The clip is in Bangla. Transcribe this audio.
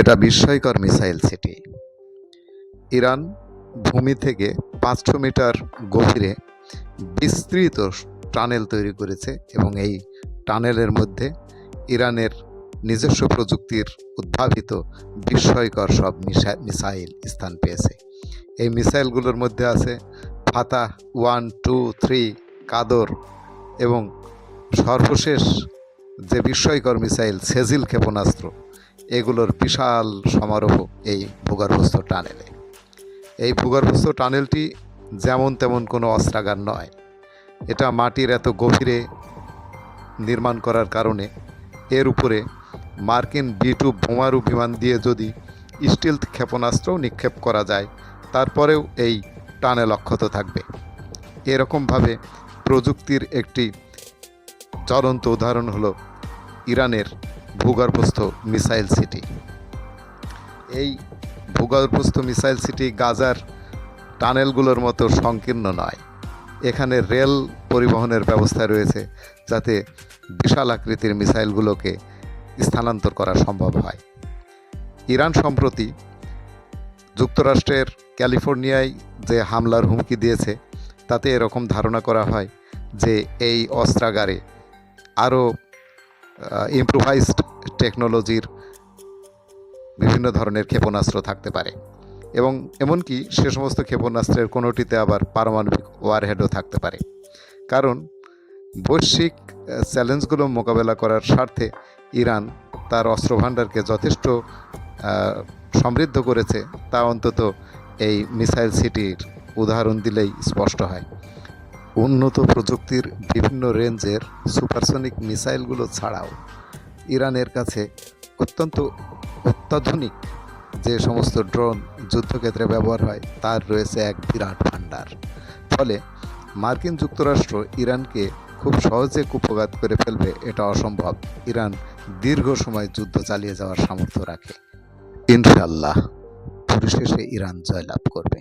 এটা বিস্ময়কর মিসাইল সিটি। ইরান ভূমি থেকে 500 মিটার গভীরে বিস্তৃত টানেল তৈরি করেছে এবং এই টানেলের মধ্যে ইরানের নিজস্ব প্রযুক্তির উদ্ভাবিত বিস্ময়কর সব মিসাইল স্থান পেয়েছে। এই মিসাইলগুলোর মধ্যে আছে ফাতাহ 1, 2, 3, কাদর এবং সর্বশেষ যে বিস্ময়কর মিসাইল সেজিল ক্ষেপণাস্ত্র, এগুলোর বিশাল সমারোহ এই ভূগর্ভস্থ টানেলে। এই ভূগর্ভস্থ টানেলটি যেমন তেমন কোনো অস্ত্রাগার নয়। এটা মাটির এত গভীরে নির্মাণ করার কারণে এর উপরে মার্কিন B-2 বোমারু বিমান দিয়ে যদি স্টিলথ ক্ষেপণাস্ত্রও নিক্ষেপ করা যায়, তারপরেও এই টানেল অক্ষত থাকবে। এরকমভাবে প্রযুক্তির একটি জ্বলন্ত উদাহরণ হলো ইরানের ভূগর্ভস্থ মিসাইল সিটি। এই ভূগর্ভস্থ মিসাইল সিটি গাজার টানেলগুলোর মতো সংকীর্ণ নয়। এখানে রেল পরিবহনের ব্যবস্থা রয়েছে, যাতে বিশাল আকৃতির মিসাইলগুলোকে স্থানান্তর করা সম্ভব হয়। ইরান সম্প্রতি যুক্তরাষ্ট্রের ক্যালিফোর্নিয়ায় যে হামলার হুমকি দিয়েছে, তাতে এরকম ধারণা করা হয় যে এই অস্ত্রাগারে আরও ইম্প্রোভাইজড টেকনোলজির বিভিন্ন ধরনের ক্ষেপণাস্ত্র থাকতে পারে এবং এমনকি সে সমস্ত ক্ষেপণাস্ত্রের কোনোটিতে আবার পারমাণবিক ওয়ারহেডও থাকতে পারে। কারণ বৈশ্বিক চ্যালেঞ্জগুলো মোকাবেলা করার স্বার্থে ইরান তার অস্ত্রভাণ্ডারকে যথেষ্ট সমৃদ্ধ করেছে, তা অন্তত এই মিসাইল সিটির উদাহরণ দিলেই স্পষ্ট হয়। উন্নত প্রযুক্তির বিভিন্ন রেঞ্জের সুপারসনিক মিসাইলগুলো ছাড়াও ইরানের কাছে অত্যাধুনিক যে সমস্ত ড্রোন যুদ্ধক্ষেত্রে ব্যবহার হয়, তার রয়েছে এক বিরাট ভাণ্ডার। ফলে মার্কিন যুক্তরাষ্ট্র ইরানকে খুব সহজে কুপঘাত করে ফেলবে এটা অসম্ভব। ইরান দীর্ঘ সময় যুদ্ধ চালিয়ে যাওয়ার সামর্থ্য রাখে। ইনশাআল্লাহ পরিশেষে ইরান জয়লাভ করবে।